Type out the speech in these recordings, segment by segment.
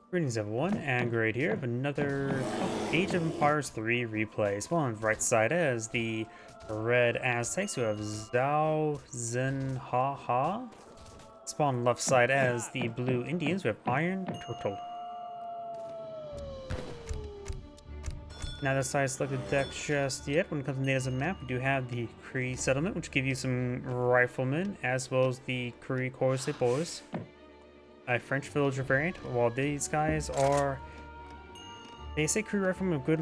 Greetings everyone, and great here of another Age of Empires 3 replay. Spawn on the right side as the red Aztecs who have Zhaozhenhaha. Spawn on the left side as the blue Indians who have iron.turtle. Now the side selected deck just yet. When it comes to natives and map, we do have the Cree settlement, which give you some riflemen, as well as the Cree Corps de Bois, a French villager variant, while these guys are, they say Cree riflemen with good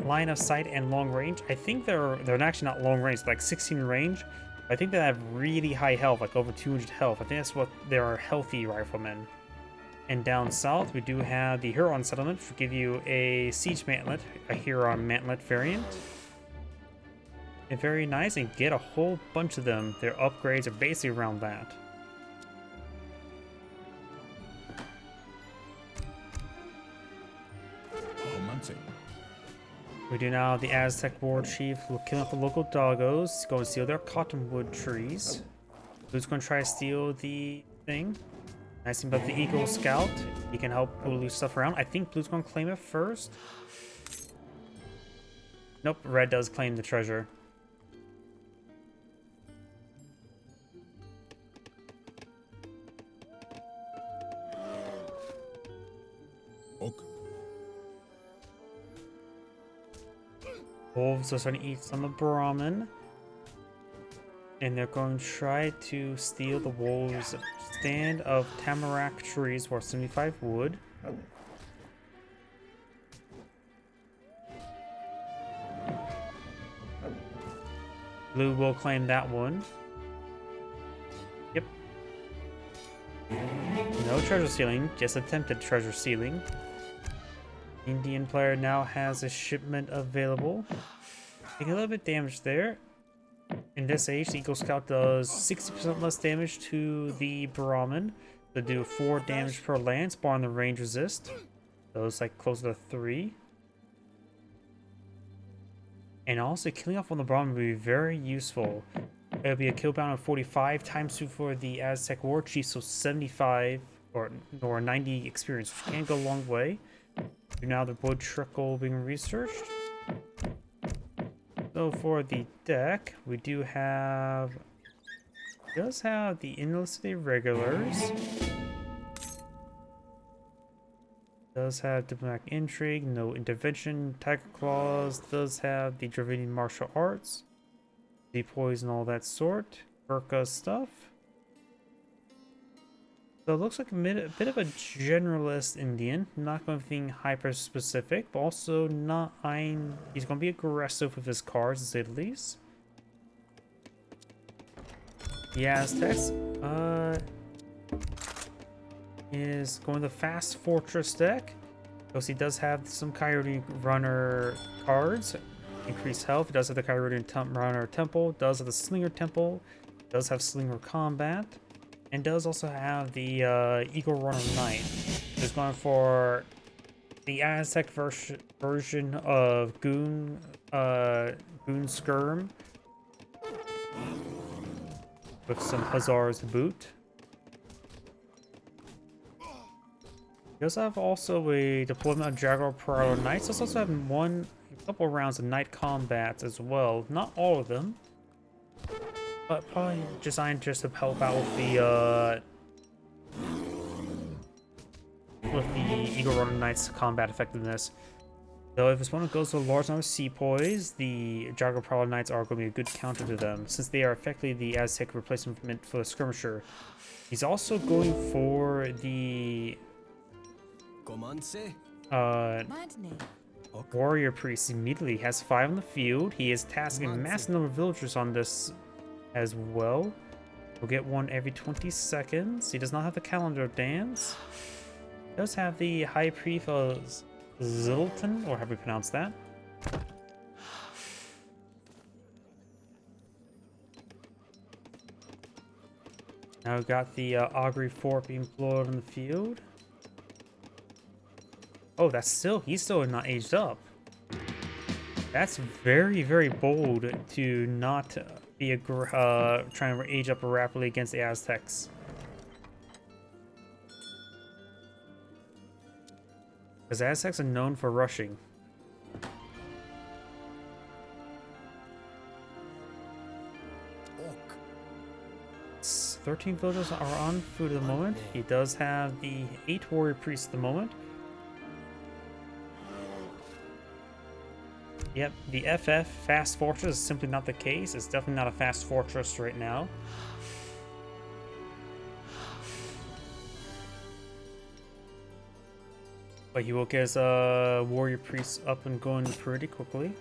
line of sight and long range. I think they're actually not long range, like 16 range. I think they have really high health, like over 200 health. I think that's what they are, healthy riflemen. And down south, we do have the Huron settlement, which will give you a siege mantlet, a Huron mantlet variant. And very nice, and get a whole bunch of them. Their upgrades are basically around that. We do now the Aztec war chief will kill up the local doggos, go and steal their cottonwood trees. Who's going to try to steal the thing? Nice thing about the Eagle Scout, he can help move stuff around. I think Blue's going to claim it first. Nope, Red does claim the treasure. Wolves are starting to eat some of Brahmin. And they're going to try to steal the wolves' stand of tamarack trees worth 75 wood. Blue will claim that one. Yep. No treasure stealing, just attempted treasure stealing. Indian player now has a shipment available. Taking a little bit of damage there. In this age, the Eagle Scout does 60% less damage to the Brahmin. They do 4 damage per lance, bar on the range resist. Those like closer to 3. And also killing off on the Brahmin would be very useful. It would be a kill bound of 45 times 2 for the Aztec War Chief, so 75 or 90 experience, which can go a long way. Now the wood trickle being researched. So for the deck, we do have, does have the enlisted regulars. Does have diplomatic intrigue, no intervention, tiger claws. Does have the Dravidian martial arts, depoys and all that sort. Burka stuff. So it looks like a bit of a generalist Indian, not going to be hyper specific, but also not he's going to be aggressive with his cards, to say the least. The Aztecs is going the Fast Fortress deck, because he does have some Coyote Runner cards, increased health. He does have the Coyote Runner Temple, does have the Slinger Temple, does have Slinger Combat. And does also have the Eagle Runner Knight. Just going for the Aztec version of Goon Skirm with some Hussars to boot. He does have also a deployment of Jaguar Prowler Knights. Does also have a couple rounds of Night Combats as well. Not all of them, but probably designed just to help out with the Eagle Runner Knight's combat effectiveness. Though if this one goes to a large number of Sepoys, the Jaguar Prowler Knights are going to be a good counter to them, since they are effectively the Aztec replacement for the Skirmisher. He's also going for the Warrior Priest immediately. He has 5 on the field. He is tasking a massive number of villagers on this as well. We'll get one every 20 seconds. He does not have the calendar dance. He does have the High Priest of Zilton, or how do we pronounce that? Now we've got the Augury Fort being blown on the field. Oh, he's still not aged up. That's very, very bold to not be trying to age up rapidly against the Aztecs. Because Aztecs are known for rushing. Orc. 13 villagers are on food at the moment. He does have the 8 warrior priests at the moment. Yep, the FF, Fast Fortress, is simply not the case. It's definitely not a Fast Fortress right now. But he will get his warrior priests up and going pretty quickly.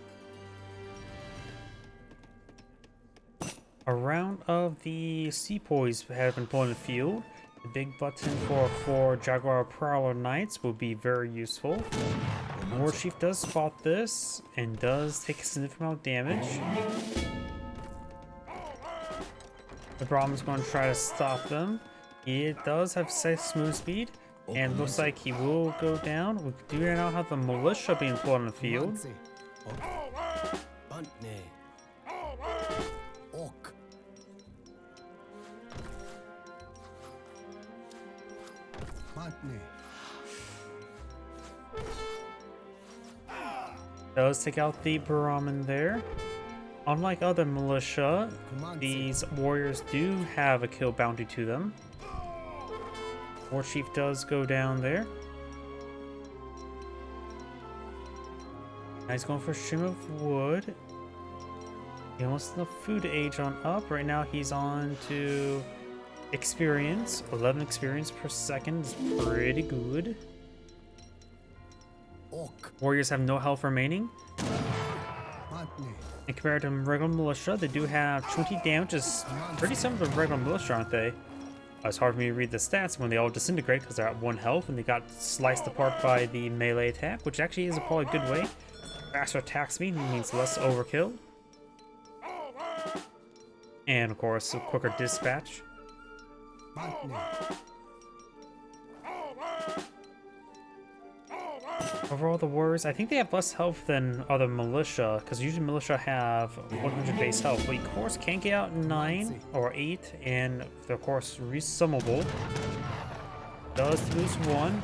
A round of the sepoys have been put in the field. The big button for 4 Jaguar Prowler Knights will be very useful. War Chief does spot this and does take a significant amount of damage. The Brahmin's going to try to stop them. He does have 6 move speed, and looks like he will go down. We do now have the militia being put on the field. Orc. Does take out the Brahmin there. Unlike other militia, these warriors do have a kill bounty to them. War Chief does go down there. Now he's going for a stream of wood. He wants the food age on up. Right now he's on to experience. 11 experience per second is pretty good. Orc. Warriors have no health remaining. And compared to regular militia, they do have 20 damage. Is pretty similar to regular militia, aren't they? It's hard for me to read the stats when they all disintegrate because they're at 1 health and they got sliced apart by the melee attack, which actually is probably a good way. Faster attack speed means less overkill. And of course, a quicker dispatch. Overall, the warriors, I think they have less health than other militia, because usually militia have 100 base health, but of course can get out 9 or 8, and they're of course resummable. Does lose 1.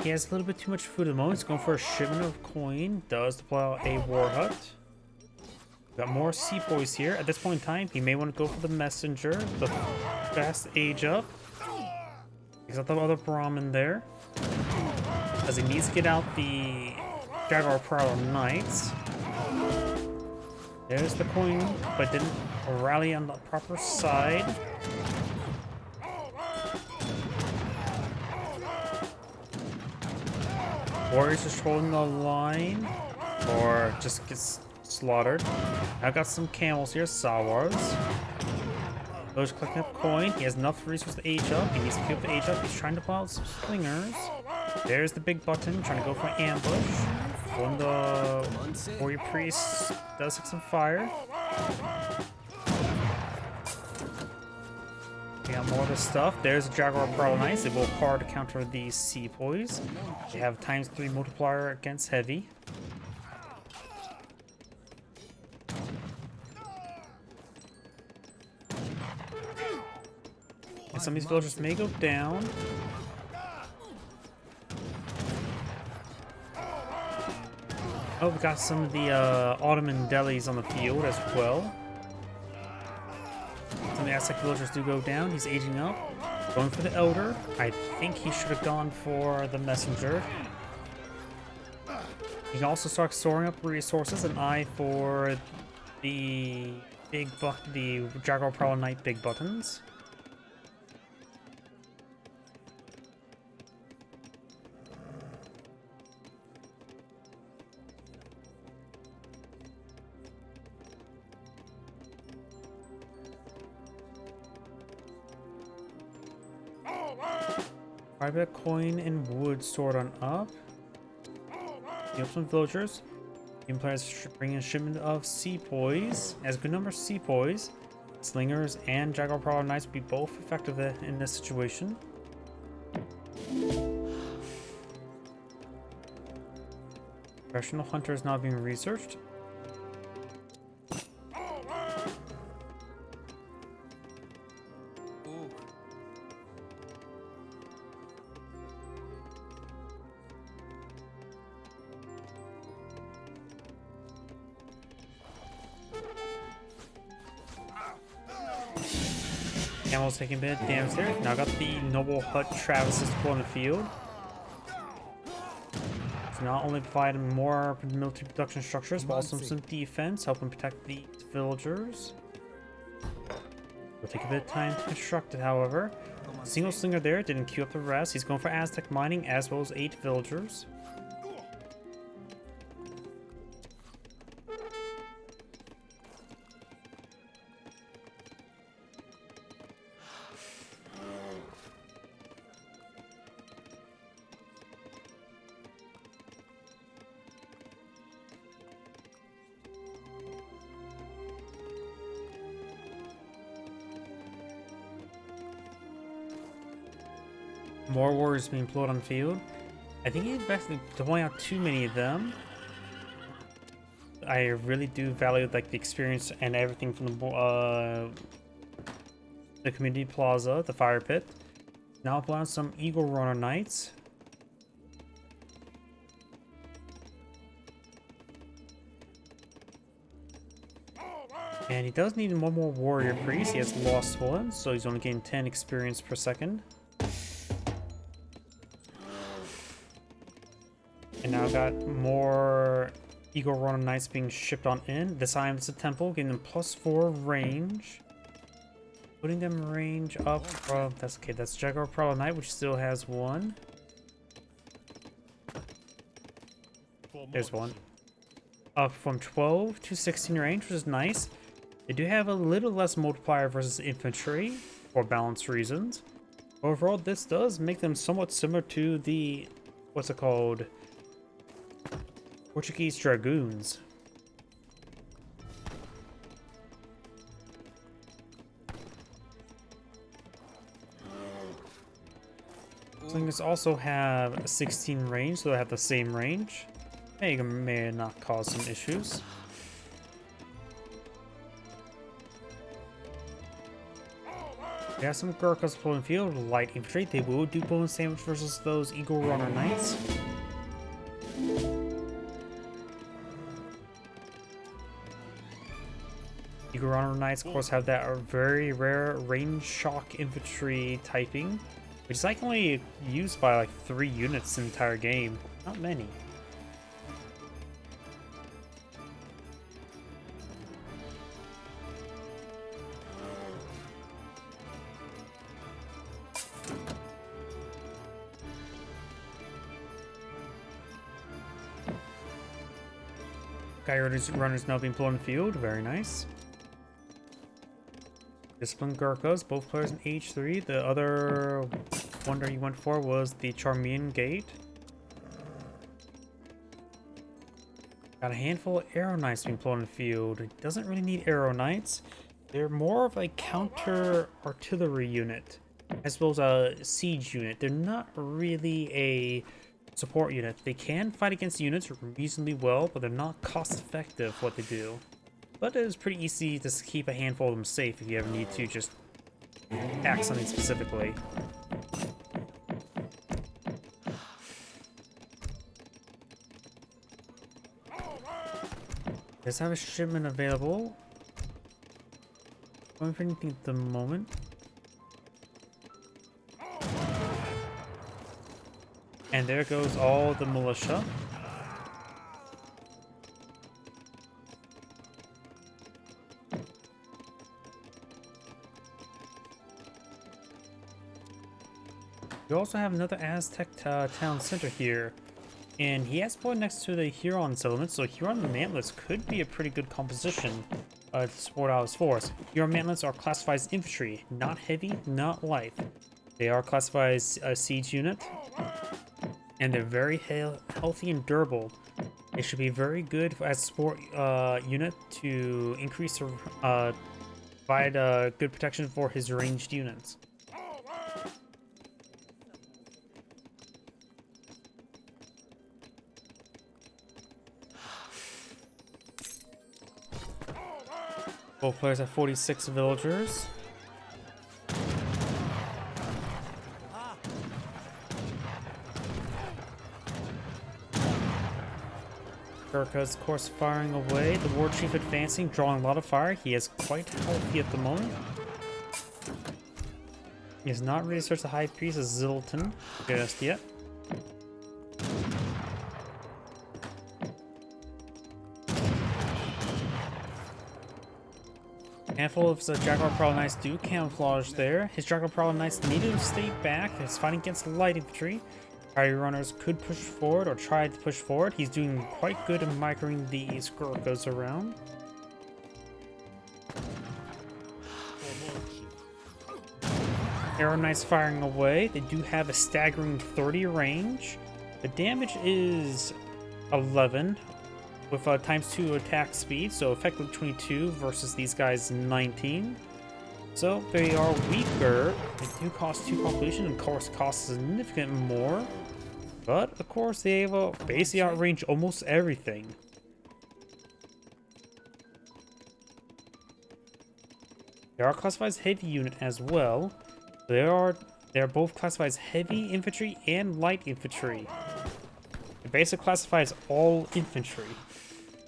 He has a little bit too much food at the moment. He's going for a shipment of coin. Does deploy out a war hut. Got more sepoys here. At this point in time, he may want to go for the messenger. The fast age up. He's got the other Brahmin there. As he needs to get out the Jaguar Prowler Knights. There's the coin, but didn't rally on the proper side. Warriors just holding the line, or just gets slaughtered. I've got some camels here, Sawars. Those collecting up coin. He has enough resources to age up. He needs to keep the age up. He's trying to pull out some slingers. There's the big button, trying to go for an ambush. One of the warrior priest does take some fire. We got more of this stuff. There's a Jaguar Prowler Knights. They will hard to counter these sepoys. They have ×3 multiplier against heavy. And some of these villagers may go down. Oh, we got some of the Ottoman delis on the field as well. Some of the Aztec villagers do go down. He's aging up. Going for the Elder. I think he should have gone for the Messenger. He can also start storing up resources. An eye for the the Jaguar Prowler Knight big buttons. Private coin and wood stored on up. Heal some villagers. Game players bring in a shipment of sepoys. As a good number of sepoys, slingers and Jaguar Prowler Knights will be both effective in this situation. Professional hunter is now being researched. Camel's taking a bit of damage there. Now got the noble hut Travis is on the field. So not only providing more military production structures, but also some defense, helping protect the villagers. Will take a bit of time to construct it, however. Single slinger there didn't queue up the rest. He's going for Aztec mining as well as 8 villagers. More warriors being employed on the field. I think he invested deploying out too many of them. I really do value like the experience and everything from the community plaza, the fire pit. Now applying some eagle runner knights. And he does need one more warrior priest. He has lost one, so he's only getting 10 experience per second. And now got more Eagle Runner Knights being shipped on in. This time it's a temple, getting them +4 range. Putting them range up. That's okay. That's Jaguar Prowler Knight, which still has 1. There's 1. Up from 12 to 16 range, which is nice. They do have a little less multiplier versus infantry for balance reasons. Overall, this does make them somewhat similar to the, what's it called? Portuguese Dragoons. Slingers also have 16 range, so they have the same range. May not cause some issues. We have some Gurkhas pulling field, light infantry. They will do bonus damage versus those Eagle Runner Knights. Eagle Runner Knights, of course, have that very rare range shock infantry typing, which is like only used by like 3 units in the entire game. Not many. Runners now being pulled in the field. Very nice. Disciplined Gurkhas, both players in H3. The other wonder he went for was the Charmian Gate. Got a handful of Arrow Knights being pulled in the field. It doesn't really need Arrow Knights. They're more of a counter artillery unit, as well as a siege unit. They're not really a support unit. They can fight against units reasonably well, but they're not cost effective what they do. But it is pretty easy to keep a handful of them safe if you ever need to just attack something specifically. Does have a shipment available. Going for anything at the moment. And there goes all the militia. We also have another Aztec town center here, and he has point next to the Huron settlement, so Huron mantlets could be a pretty good composition to support out his force. Huron mantlets are classified as infantry, not heavy, not light. They are classified as a siege unit, and they're very healthy and durable. It should be very good as a support unit to increase provide good protection for his ranged units. Both players have 46 villagers. Gurkha's, of course, firing away. The war chief advancing, drawing a lot of fire. He is quite healthy at the moment. He has not really searched the high priest as Zilton just yet. Handful of Jaguar Prowler Knights do camouflage there. His Jaguar Prowler Knights need to stay back. He's fighting against light infantry. Fire runners could push forward or try to push forward. He's doing quite good in microing these Gurkhas around. Arrow Knights firing away. They do have a staggering 30 range. The damage is 11 with ×2 attack speed, so effectively 22 versus these guys 19. So they are weaker. They do cost 2 population and of course cost significant more. But of course they have basically outrange almost everything. They are classified as heavy unit as well. They are both classified as heavy infantry and light infantry. They're basically classified as all infantry,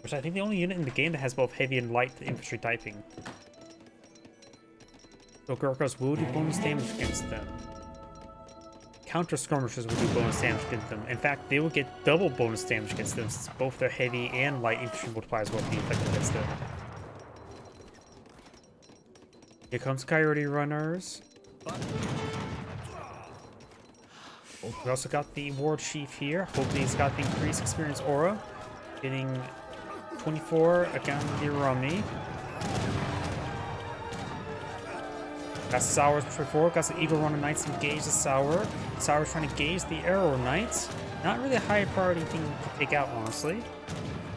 which I think the only unit in the game that has both heavy and light infantry typing. So Gurkhas will do bonus damage against them. Counter skirmishers will do bonus damage against them. In fact, they will get double bonus damage against them since both their heavy and light infantry multipliers will be effective against them. Here comes Coyote Runners. We also got the War Chief here. Hopefully he's got the increased experience aura. Getting 24 against the Rummy. Got Sours before, got the Eagle Runner Knights engage the Sour. Sour's trying to gauge the Arrow Knights. Not really a high priority thing to take out, honestly.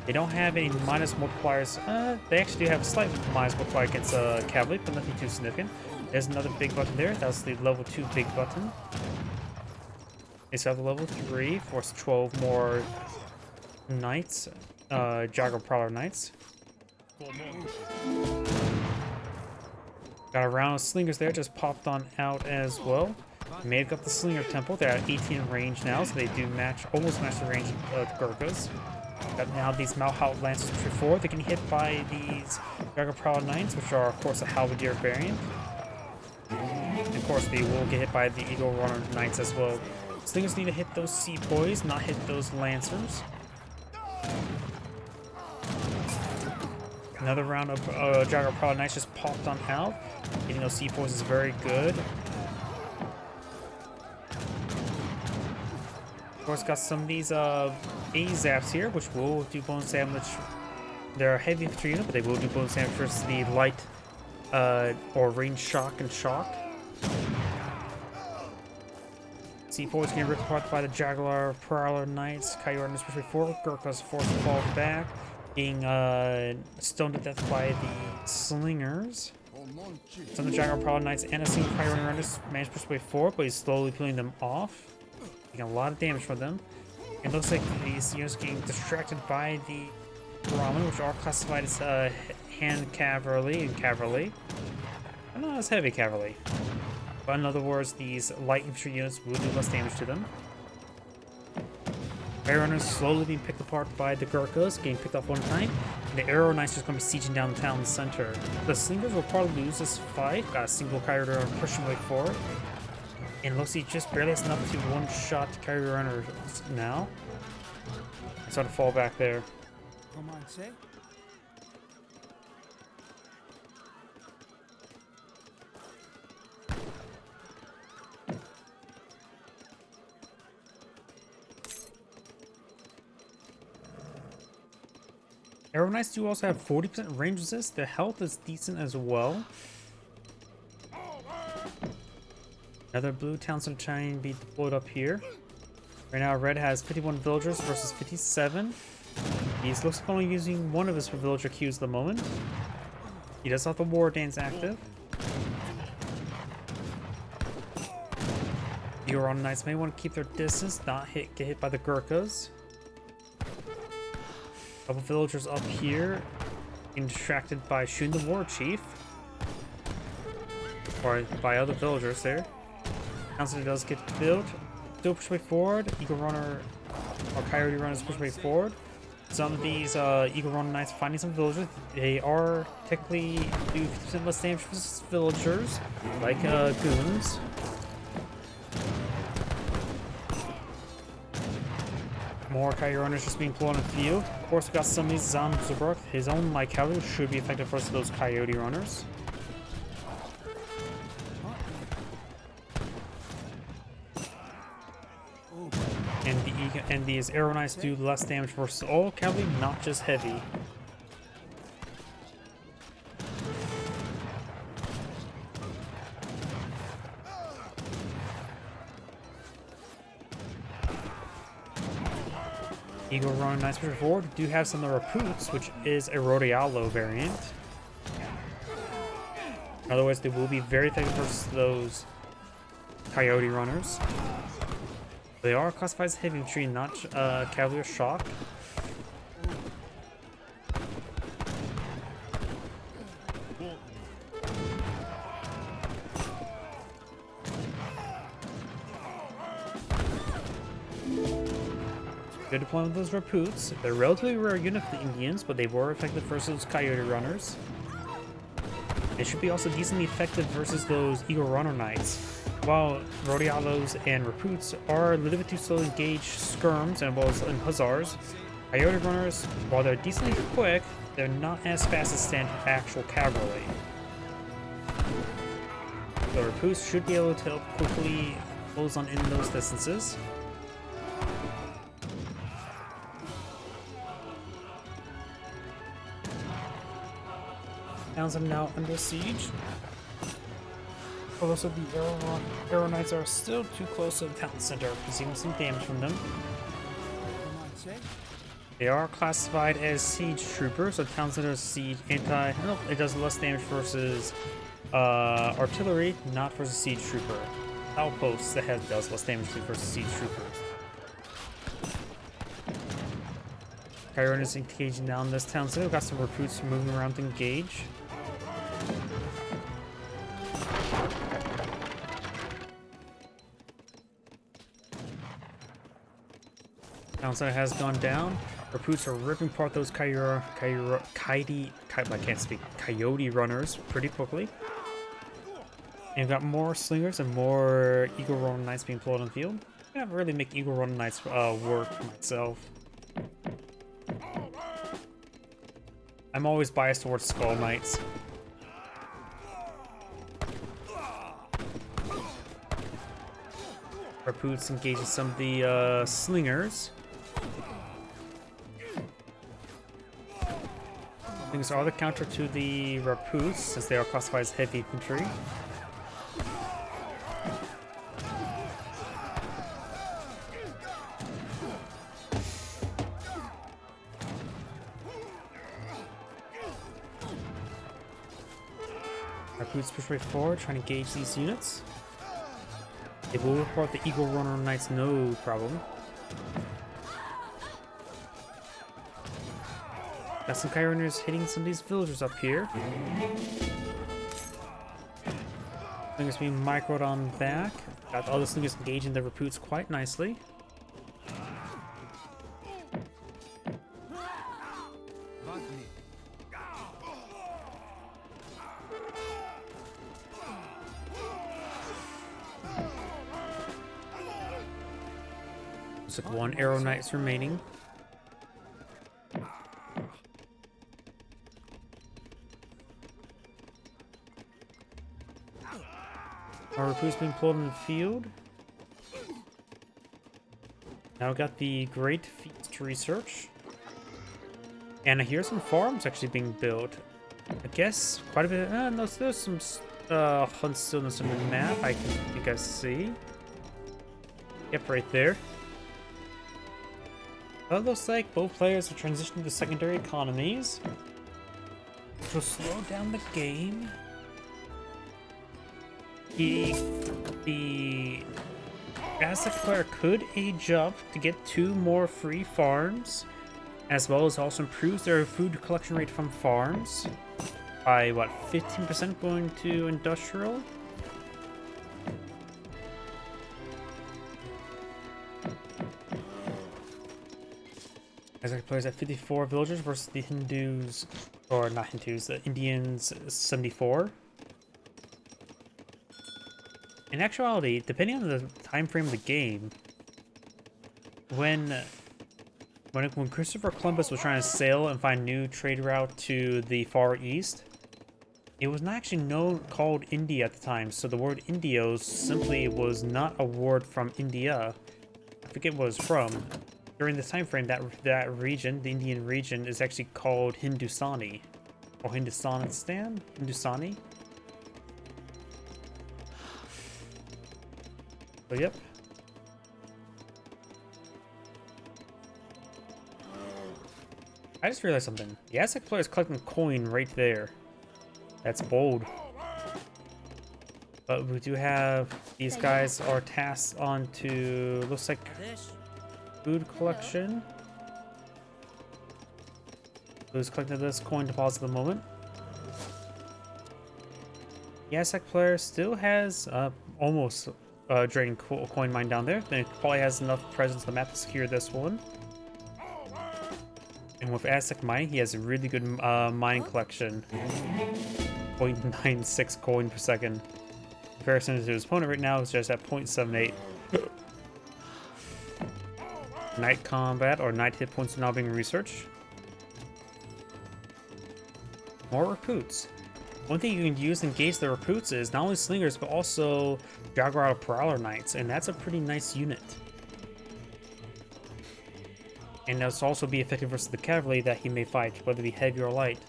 They don't have any minus multipliers. They actually do have a slight minus multiplier against Cavalry, but nothing too significant. There's another big button there. That was the level 2 big button. They still have the level 3, force 12 more Knights, Jaguar Prowler Knights. Got a round of slingers there, just popped on out as well. May have got the Slinger Temple. They're at 18 range now, so they do almost match the range of the Gurkhas. Got now these Malhout Lancers before. They can hit by these Jaguar Prowler Knights, which are of course a Halberdier variant. And of course they will get hit by the Eagle Runner Knights as well. Slingers need to hit those Sepoys, not hit those Lancers. Another round of Jaguar Prowler Knights just popped on out. Getting those Sepoys is very good. Of course, got some of these A-Zaps here, which will do bonus damage. They're a heavy infantry unit, but they will do bonus damage versus the light or range shock and shock. Sepoys getting ripped apart by the Jaguar Prowler Knights. Coyote especially before Gurkha's forced to fall back, being stoned to death by the Slingers. Some of the Jaguar Prowler Knights and a single Coyote Runners managed to push away forward, but he's slowly peeling them off. Taking a lot of damage from them. It looks like these units getting distracted by the Brahmin, which are classified as hand cavalry and cavalry. But not as heavy cavalry. But in other words, these light infantry units will do less damage to them. Fire Runners slowly being picked apart by the Gurkhas, getting picked off one time. And the Arrow Knights just going to be sieging down the town center. The Slingers will probably lose this fight. Got a single Coyote Runner pushing way forward. And looks like just barely has enough to one-shot Coyote Runners now. I sort of fall back there. Come on, say. Arrow Knights do also have 40% range resist. Their health is decent as well. Another blue town center trying to be deployed up here. Right now, red has 51 villagers versus 57. He's looks like only using one of his villager queues at the moment. He does have the war dance active. The Huron Knights may want to keep their distance, not get hit by the Gurkhas. Couple villagers up here. being distracted by shooting the war chief. Or by other villagers there. Town center does get built. Still push way forward. Eagle Runner or Coyote Runners push way forward. Some of these Eagle Runner Knights finding some villagers. They are technically do 50% less damage versus villagers, like goons. More Coyote Runners just being pulled on the field. Of course, we got some of these Zhaozhenhaha. His own light cavalry should be effective versus those Coyote Runners. And these arrow knights do less damage versus all cavalry, not just heavy. Eagle Runner Knights push forward. Do have some of the Rapoots, which is a Rodialo variant. Otherwise, they will be very effective versus those Coyote Runners. They are classified as heavy infantry, not cavalry or shock. Good deployment of those Rapoots. They're a relatively rare unit for the Indians, but they were effective versus those Coyote Runners. They should be also decently effective versus those Eagle Runner Knights. While Rodialos and Rapoots are a little bit too slow to engage skirms and hussars, Coyote Runners, while they're decently quick, they're not as fast as standard actual cavalry. The Rapoots should be able to quickly close on in those distances. Towns are now under siege. Also, the arrow knights are still too close to the town center, receiving some damage from them. They are classified as siege troopers, so town center siege anti. No, it does less damage versus artillery, not versus siege trooper. Outposts that does less damage versus siege troopers. Chiron is engaging down this town center. We've got some recruits moving around to engage. Downside has gone down. Recruits are ripping apart those coyote runners pretty quickly. And we've got more slingers and more Eagle Runner Knights being pulled on the field. I don't really make Eagle Runner Knights work myself. I'm always biased towards Skull Knights. Rapoots engages some of the slingers. Slingers are the counter to the Rapoots, since they are classified as heavy infantry. Rapoots push right forward, trying to engage these units. They will report the Eagle Runner Knights no problem. Got some Coyote Runners hitting some of these villagers up here. Slingers being microed on back. Got all the slingers engaging the Rapoots quite nicely. Looks like one arrow knight's remaining. Our recruits being pulled in the field. Now we got the Great Feats to research. And here's some farms actually being built. I guess quite a bit. No, there's some hunts still on the map. I can you guys see. Yep, right there. Well, it looks like both players are transitioning to secondary economies, which will slow down the game. The Aztec player could age up to get 2 more free farms, as well as also improves their food collection rate from farms by what, 15% going to industrial. Aztec players at 54 villagers versus the Hindus, or not Hindus, the Indians 74. In actuality, depending on the time frame of the game, when Christopher Columbus was trying to sail and find new trade route to the Far East, it was not actually called India at the time. So the word Indios simply was not a word from India. I forget what it was from. During this time frame, that region, the Indian region, is actually called Hindustani or Hindustanistan. Hindustani. So yep. I just realized something. The Aztec player is collecting coin right there. That's bold. But we do have these guys are tasked on to, looks like, food collection. Who's collecting this coin deposit at the moment? The Aztec player still has almost draining coin mine down there. Then it probably has enough presence on the map to secure this one. And with Aztec mining, he has a really good mining collection. 0.96 coin per second. In comparison to his opponent right now is just at 0.78. Night combat or night hit points are now being researched. More recruits. One thing you can use to engage the recruits is not only slingers but also Jaguar Prowler Knights, and that's a pretty nice unit. And that's also be effective versus the cavalry that he may fight, whether it be heavy or light.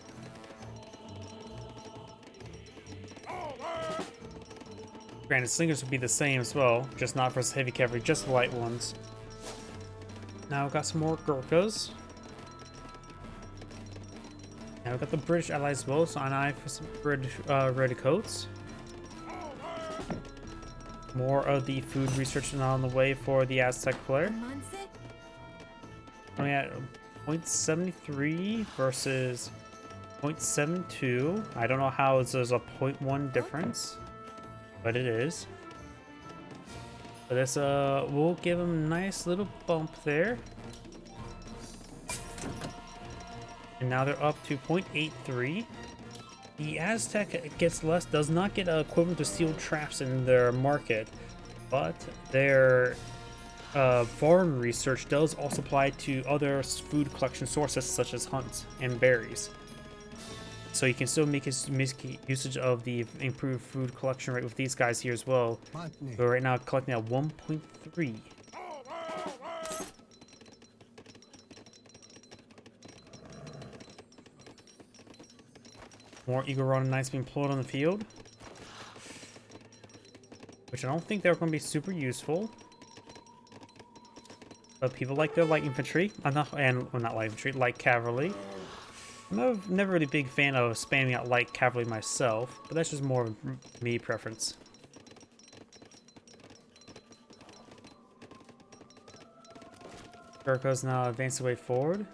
Granted, slingers would be the same as well, just not versus heavy cavalry, just the light ones. Now we've got some more Gurkhas. Now we've got the British allies as well, so an eye for some British redcoats. More of the food research is on the way for the Aztec player. Only at 0.73 versus 0.72. I don't know how there's a 0.1 difference, but it is. But this we'll give him a nice little bump there. And now they're up to 0.83. The Aztec does not get equivalent to steel traps in their market, but their farm research does also apply to other food collection sources such as hunts and berries. So you can still make usage of the improved food collection rate with these guys here as well. We're right now collecting at 1.3. More Eagle Run Knights being deployed on the field, which I don't think they're going to be super useful. But people like their light infantry. Not light infantry, light cavalry. I'm never really a big fan of spamming out light cavalry myself, but that's just more of me preference. Gurkha's now advanced the way forward.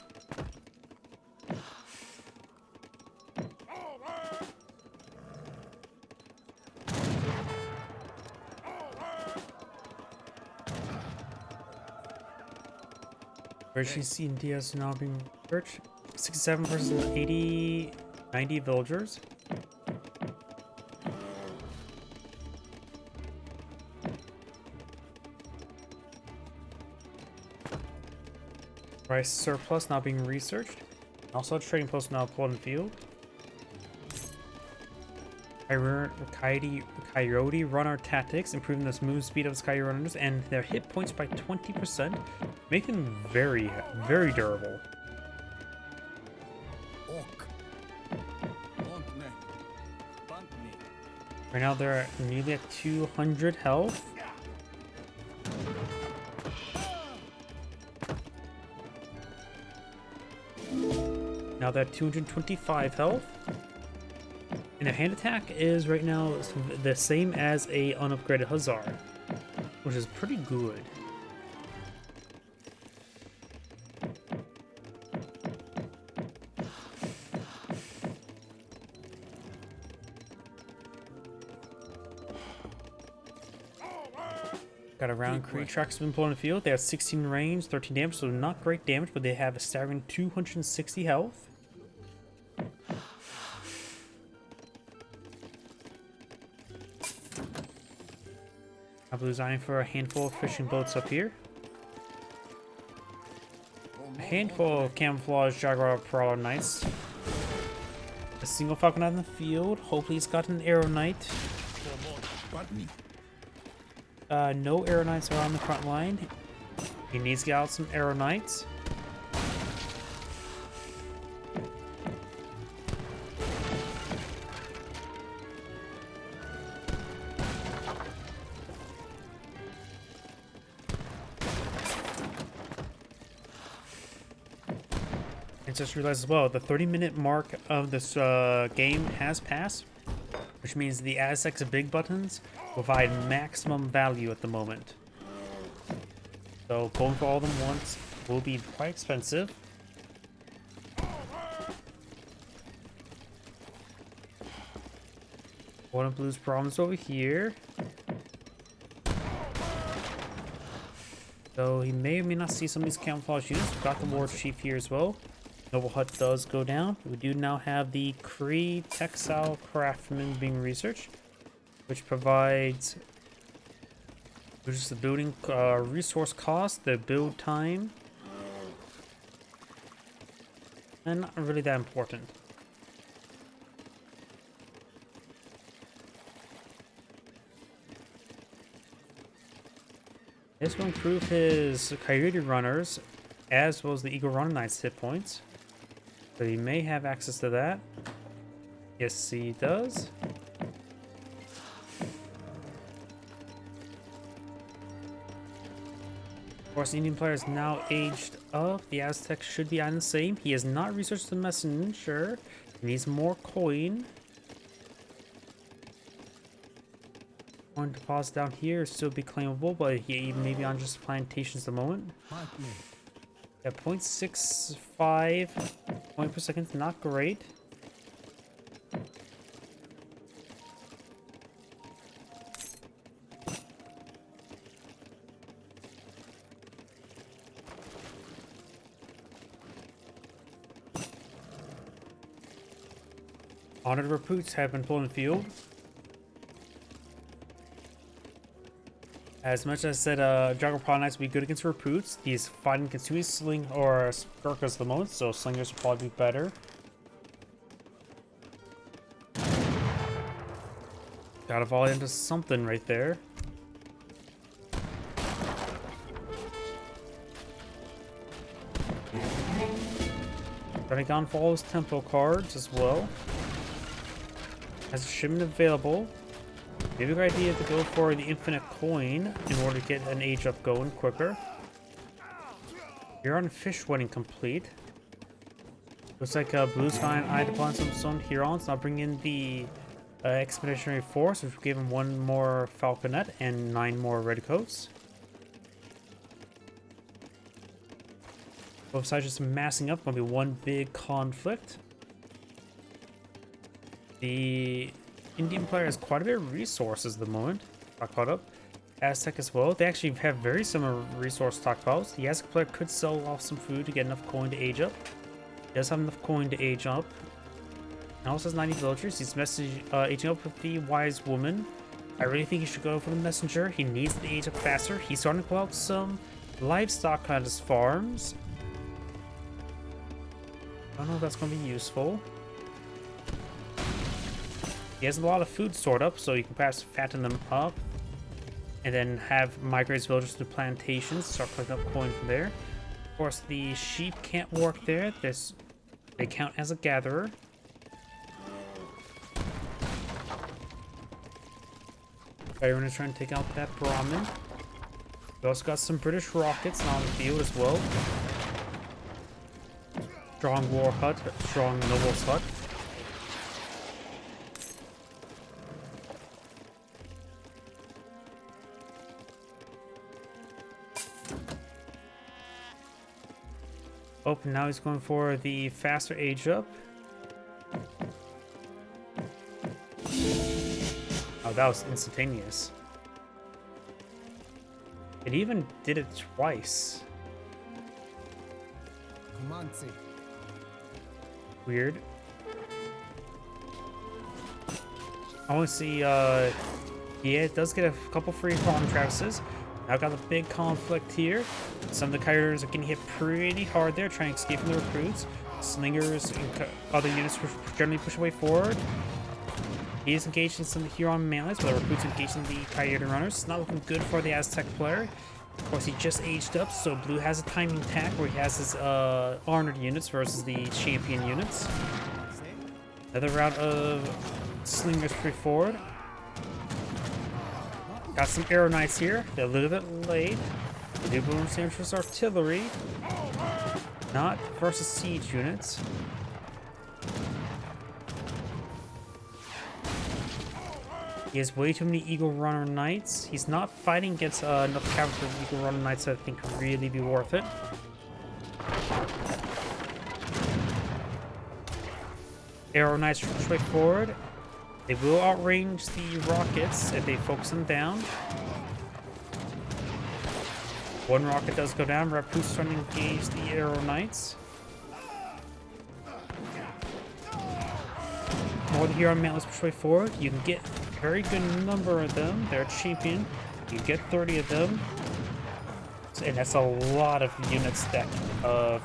British India is now being searched. 67 versus 90 villagers. Rice surplus now being researched. Also, trading post now pulled in the field. Coyote runner tactics, improving the smooth speed of its coyote runners and their hit points by 20%, making them very, very durable. Right now they're nearly at 200 health. Now they're at 225 health. And their hand attack is right now the same as a unupgraded Hussar, which is pretty good. Got a round Kree tracks been blown in the field. They have 16 range, 13 damage, so not great damage, but they have a staggering 260 health. I believe eyeing for a handful of fishing boats up here. A handful of camouflage Jaguar Prowler Knights. A single Falcon out in the field. Hopefully he's got an Arrow Knight. No Arrow Knights are on the front line. He needs to get out some Arrow Knights. And just realized as well, the 30-minute mark of this game has passed, which means the Aztecs big buttons provide maximum value at the moment. So going for all of them once will be quite expensive. One of Blue's problems over here. So he may or may not see some of these camouflage units. We've got the War Chief here as well. Noble Hut does go down. We do now have the Kree Textile Craftsman being researched, which provides reduces the building resource cost, the build time, and not really that important. This will improve his Coyote Runners as well as the Eagle Runner Knight's hit points. So he may have access to that. Yes, he does. Of course, the Indian player is now aged up. The Aztec should be on the same. He has not researched the messenger. He needs more coin. One deposit down here still be claimable, but he may be on just plantations at the moment. Yeah, 0.65 point per second, not great. Honored recruits have been pulled in the field. As much as I said, Jaguar Prowler Knights would be good against recruits. He's fighting consuming sling or Skirkas the most, so slingers will probably be better. Gotta volley into something right there. Renegon follows tempo cards as well. Has a shipment available. Maybe a good idea to go for the infinite coin in order to get an age up going quicker. You're on fish wedding complete. Looks like Blue Sky and eyed upon some stone Hurons. Now bring in the expeditionary force, which will give him one more falconet and 9 more redcoats. Both sides just massing up. Gonna be one big conflict. The Indian player has quite a bit of resources at the moment. Got caught up. Aztec as well. They actually have very similar resource stockpiles. The Aztec player could sell off some food to get enough coin to age up. He does have enough coin to age up. He also has 90 villagers. He's aging up with the wise woman. I really think he should go for the messenger. He needs to age up faster. He's starting to pull out some livestock on his farms. I don't know if that's going to be useful. He has a lot of food stored up, so you can perhaps fatten them up. And then have migrate his villagers to plantations, start collecting up coin from there. Of course, the sheep can't work there. They count as a gatherer. We're going to try and take out that Brahmin. We also got some British rockets on the field as well. Strong war hut, strong noble's hut. Oh, now he's going for the faster age up. Oh, that was instantaneous. It even did it twice. Weird. I want to see, yeah, it does get a couple free farm traverses. Now got a big conflict here. Some of the Coyotes are getting hit pretty hard there, trying to escape from the recruits. Slingers and other units generally push away forward. He is engaged in some Huron melees, but the recruits engaged in the Coyote runners. It's not looking good for the Aztec player. Of course, he just aged up, so Blue has a timing attack where he has his armored units versus the champion units. Another round of Slingers pretty forward. Got some Arrow Knights here. They're a little bit late. They do bonus damage versus artillery. Not versus siege units. He has way too many Eagle Runner Knights. He's not fighting against enough cavalry for Eagle Runner Knights that I think could really be worth it. Arrow Knights push way forward. They will outrange the rockets if they focus them down. One rocket does go down. Rapu's trying to engage the Arrow Knights. More than Huron Mantlets push way forward. You can get a very good number of them. They're a champion. You get 30 of them. And that's a lot of units that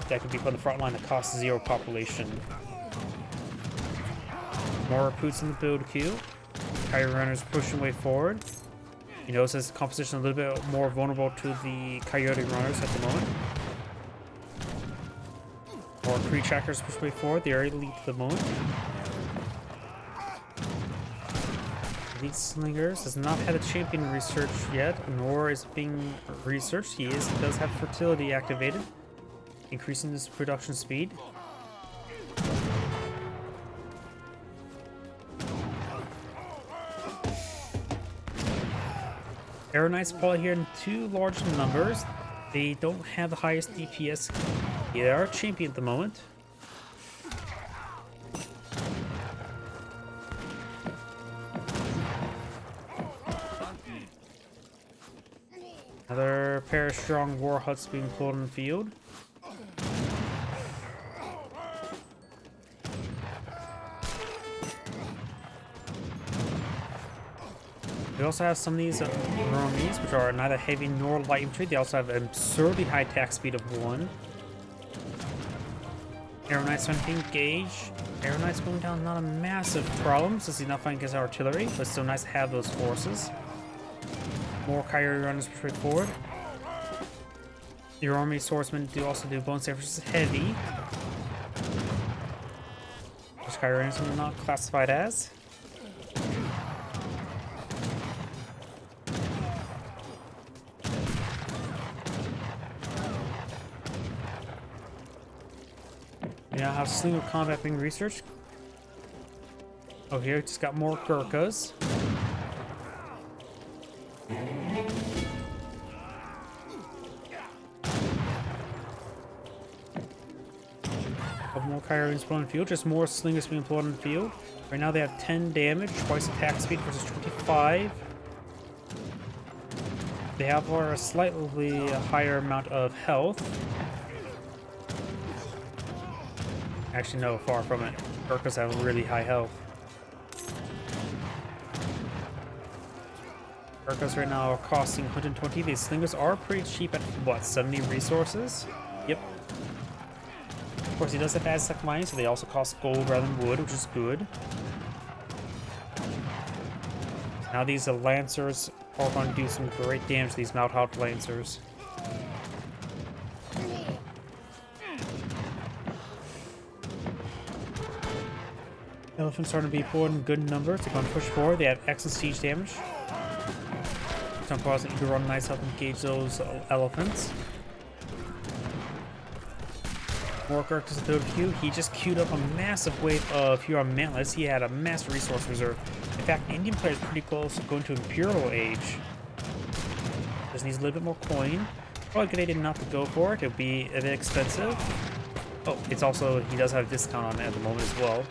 could be put on the front line that cost 0 population. More recruits in the build queue. Coyote runners pushing way forward. You notice this composition a little bit more vulnerable to the Coyote runners at the moment. More Cree trackers push way forward. They are elite at the moment. Elite Slingers does not have a champion research yet, nor is it being researched. He does have fertility activated, increasing his production speed. Arrow Knights probably here in too large numbers. They don't have the highest DPS. They are a champion at the moment. Another pair of strong war huts being pulled in the field. We also have some of these Romies, which are neither heavy nor light infantry. They also have an absurdly high attack speed of 1. Arrow Knights trying to engage. Arrow Knights going down, not a massive problem since he's not fighting against artillery, but still nice to have those forces. More Coyote runners push forward. Your army swordsmen also do bonus damage versus heavy, which Coyote runners are not classified as. We now have Slinger combat being researched. Oh, here, just got more Gurkhas. Couple more Coyotes employed in the field, just more Slingers being employed in the field. Right now they have 10 damage, twice attack speed versus 25. They have a slightly higher amount of health. Actually, no, far from it. Gurkhas have really high health. Gurkhas right now are costing 120. These Slingers are pretty cheap at, what, 70 resources? Yep. Of course, he does have Aztec mines, so they also cost gold rather than wood, which is good. Now these Lancers are going to do some great damage to these Mount Lancers. Elephants starting to be pulled in good numbers. They're going to push forward. They have excellent siege damage. Some cause the Eagle Run Knights help engage those elephants. More Gurkhas build queue. He just queued up a massive wave of Huron Mantlets. He had a massive resource reserve. In fact, Indian player is pretty close to going to Imperial Age. Just needs a little bit more coin. Probably a good idea not to go for it. It'll be a bit expensive. Oh, it's also, he does have a discount on it at the moment as well.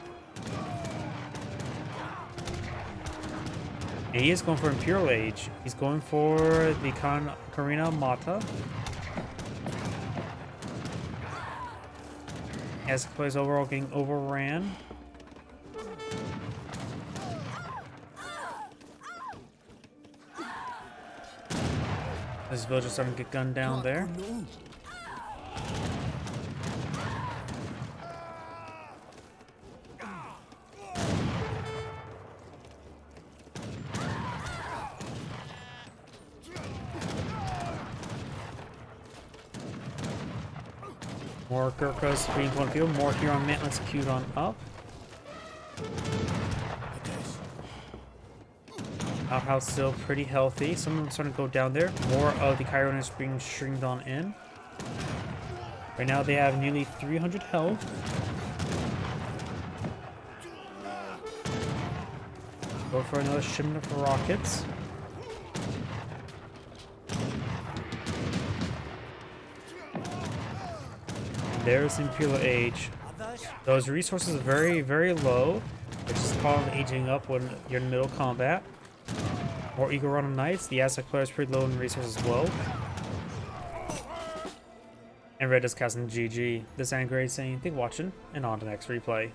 And he is going for Imperial Age. He's going for the Karina Mata. Aztec players overall getting overran. This villager starting to get gunned down there. More Gurkhas being one field, more Huron Mantlets queued on up. Outhouse still pretty healthy. Some of them starting to go down there. More of the Chiron is being streamed on in. Right now they have nearly 300 health. Go for another shipment of rockets. There's Imperial Age. Those resources are very, very low, which is called aging up when you're in middle combat. More Eagle Run Knights. The Aztec player is pretty low in resources as well. And Red is casting GG. This is Angry saying, thank you for watching, and on to the next replay.